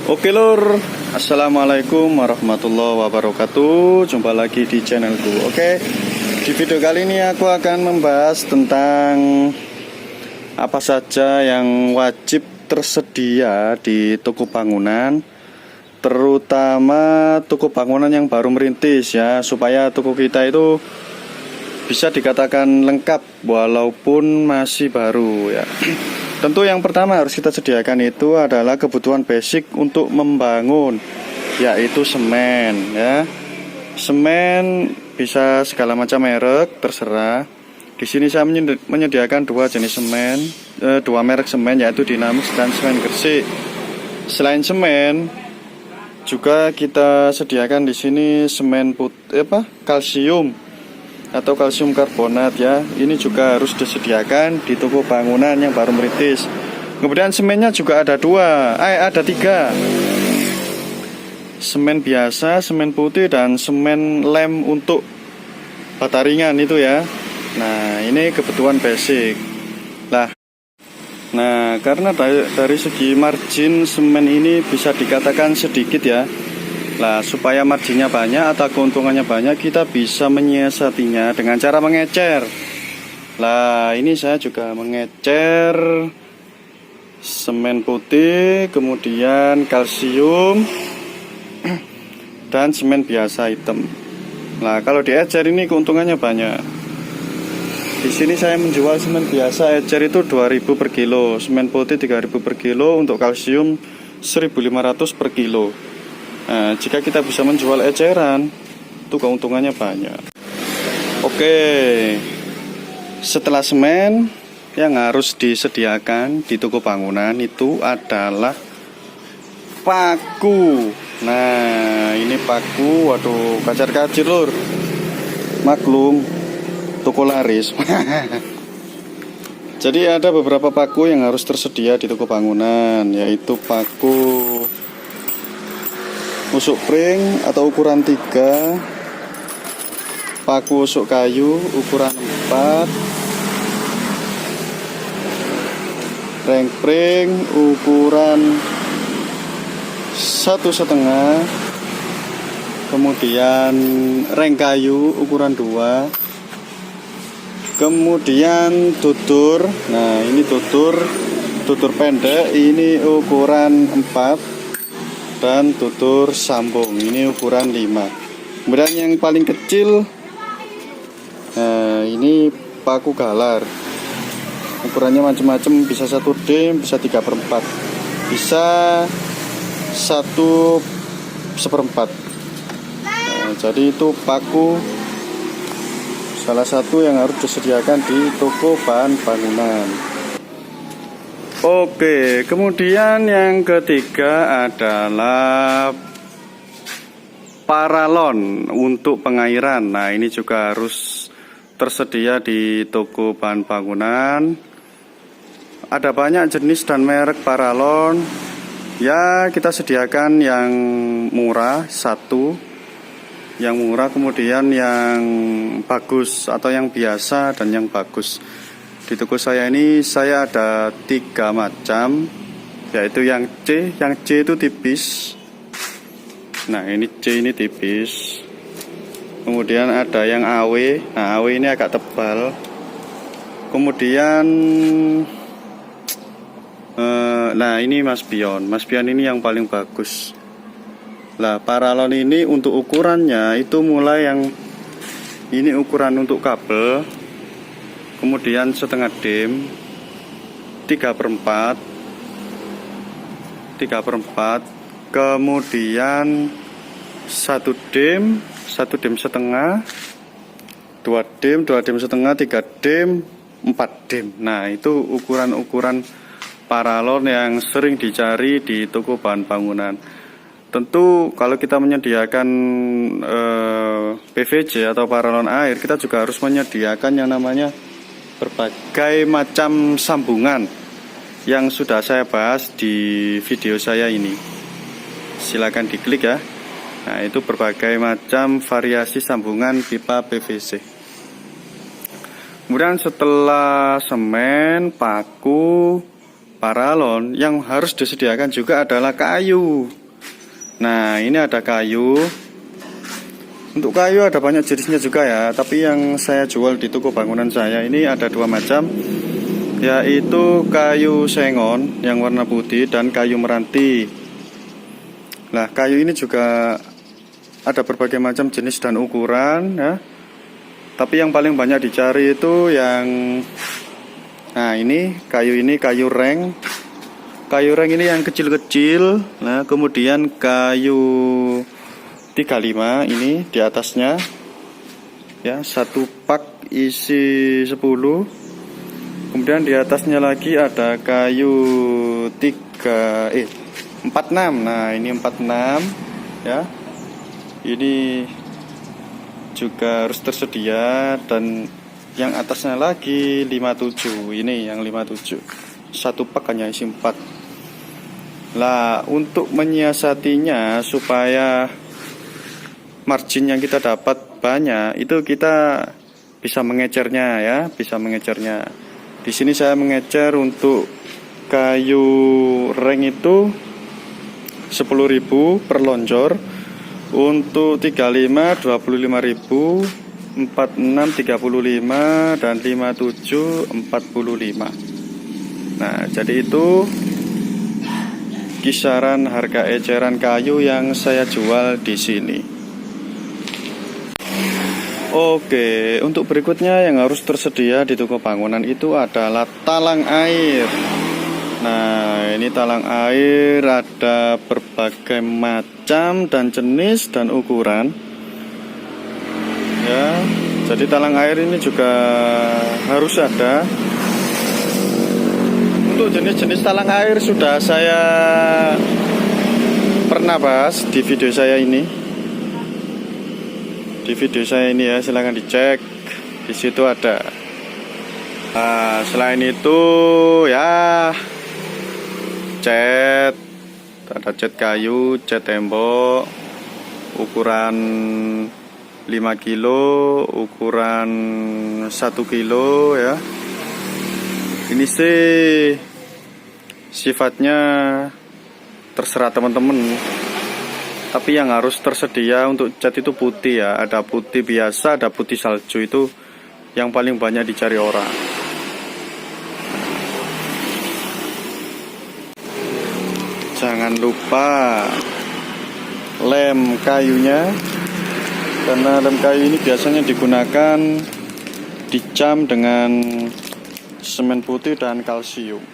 Oke lur, assalamualaikum warahmatullahi wabarakatuh. Jumpa lagi di channelku. Oke, di video kali ini aku akan membahas tentang apa saja yang wajib tersedia di toko bangunan, terutama toko bangunan yang baru merintis ya, supaya toko kita itu bisa dikatakan lengkap walaupun masih baru ya. Tentu yang pertama harus kita sediakan itu adalah kebutuhan basic untuk membangun, yaitu semen ya. Semen bisa segala macam merek, terserah. Di sini saya menyediakan dua jenis semen, dua merek semen, yaitu Dinamis dan semen Gresik. Selain semen, juga kita sediakan di sini semen kalsium atau kalsium karbonat ya. Ini juga harus disediakan di toko bangunan yang baru merintis. Kemudian semennya juga ada ada tiga. Semen biasa, semen putih, dan semen lem untuk bata ringan itu ya. Nah, ini kebutuhan basic. Nah, karena dari segi margin semen ini bisa dikatakan sedikit ya. Nah, supaya marginnya banyak atau keuntungannya banyak, kita bisa menyiasatinya dengan cara mengecer. Nah, ini saya juga mengecer semen putih, kemudian kalsium, dan semen biasa hitam. Nah, kalau diecer ini keuntungannya banyak. Di sini saya menjual semen biasa ecer itu 2.000 per kilo, semen putih 3.000 per kilo, untuk kalsium 1.500 per kilo. Nah, jika kita bisa menjual eceran, itu keuntungannya banyak. Oke, setelah semen, yang harus disediakan di toko bangunan itu adalah paku. Nah, ini paku, waduh, kacar-kacir lur. Maklum, toko laris. Jadi ada beberapa paku yang harus tersedia di toko bangunan, yaitu paku usuk pring atau ukuran 3, paku usuk kayu ukuran 4, reng pring ukuran 1,5, kemudian reng kayu ukuran 2, kemudian tutur. Nah, ini tutur pendek ini ukuran 4, dan tutur sambung ini ukuran 5. Kemudian yang paling kecil, nah ini paku galar, ukurannya macam-macam, bisa 1D, bisa 3/4, bisa 1/1. Nah, jadi itu paku salah satu yang harus disediakan di toko bahan bangunan. Oke, kemudian yang ketiga adalah paralon untuk pengairan. Nah, ini juga harus tersedia di toko bahan bangunan. Ada banyak jenis dan merek paralon. Ya, kita sediakan yang murah satu, yang murah, kemudian yang bagus atau yang biasa dan yang bagus. Di toko saya ini saya ada 3 macam, yaitu yang C itu tipis. Nah, ini C ini tipis. Kemudian ada yang AW. Nah, AW ini agak tebal. Kemudian nah, ini Mas Pion ini yang paling bagus. Nah, paralon ini untuk ukurannya itu mulai yang ini ukuran untuk kabel, kemudian setengah dim, 3/4, kemudian 1 dim setengah, 2 dim setengah, 3 dim, 4 dim. Nah, itu ukuran-ukuran paralon yang sering dicari di toko bahan bangunan. Tentu kalau kita menyediakan PVC atau paralon air, kita juga harus menyediakan yang namanya berbagai macam sambungan yang sudah saya bahas di video saya ini. Silakan diklik ya. Nah, itu berbagai macam variasi sambungan pipa PVC. Kemudian setelah semen, paku, paralon, yang harus disediakan juga adalah kayu. Nah, ini ada kayu. Untuk kayu ada banyak jenisnya juga ya, tapi yang saya jual di toko bangunan saya ini ada 2 macam, yaitu kayu sengon yang warna putih dan kayu meranti. Nah, kayu ini juga ada berbagai macam jenis dan ukuran ya. Tapi yang paling banyak dicari itu yang ini kayu reng. Kayu reng ini yang kecil-kecil. Nah, kemudian kayu 35 ini di atasnya ya, 1 pak isi 10. Kemudian di atasnya lagi ada kayu 46. Nah, ini 46 ya. Ini juga harus tersedia, dan yang atasnya lagi 57. Ini yang 57. 1 pak hanya isi 4. Lah, untuk menyiasatinya supaya margin yang kita dapat banyak, itu kita bisa mengecernya ya, bisa mengecernya. Di sini saya mengecer untuk kayu reng itu 10.000 per lonjor, untuk 35 25.000, 46 35, dan 57 45. Nah, jadi itu kisaran harga eceran kayu yang saya jual di sini. Oke, untuk berikutnya yang harus tersedia di toko bangunan itu adalah talang air. Nah, ini talang air ada berbagai macam dan jenis dan ukuran. Ya, jadi talang air ini juga harus ada. Untuk jenis-jenis talang air sudah saya pernah bahas di video saya ini. Di video saya ini ya, silahkan dicek, di situ ada. Nah, selain itu ya cat, ada cat kayu, cat tembok, ukuran 5 kilo, ukuran 1 kilo ya. Ini sih sifatnya terserah teman-teman. Tapi yang harus tersedia untuk cat itu putih ya. Ada putih biasa, ada putih salju, itu yang paling banyak dicari orang. Jangan lupa lem kayunya, karena lem kayu ini biasanya digunakan dicam dengan semen putih dan kalsium.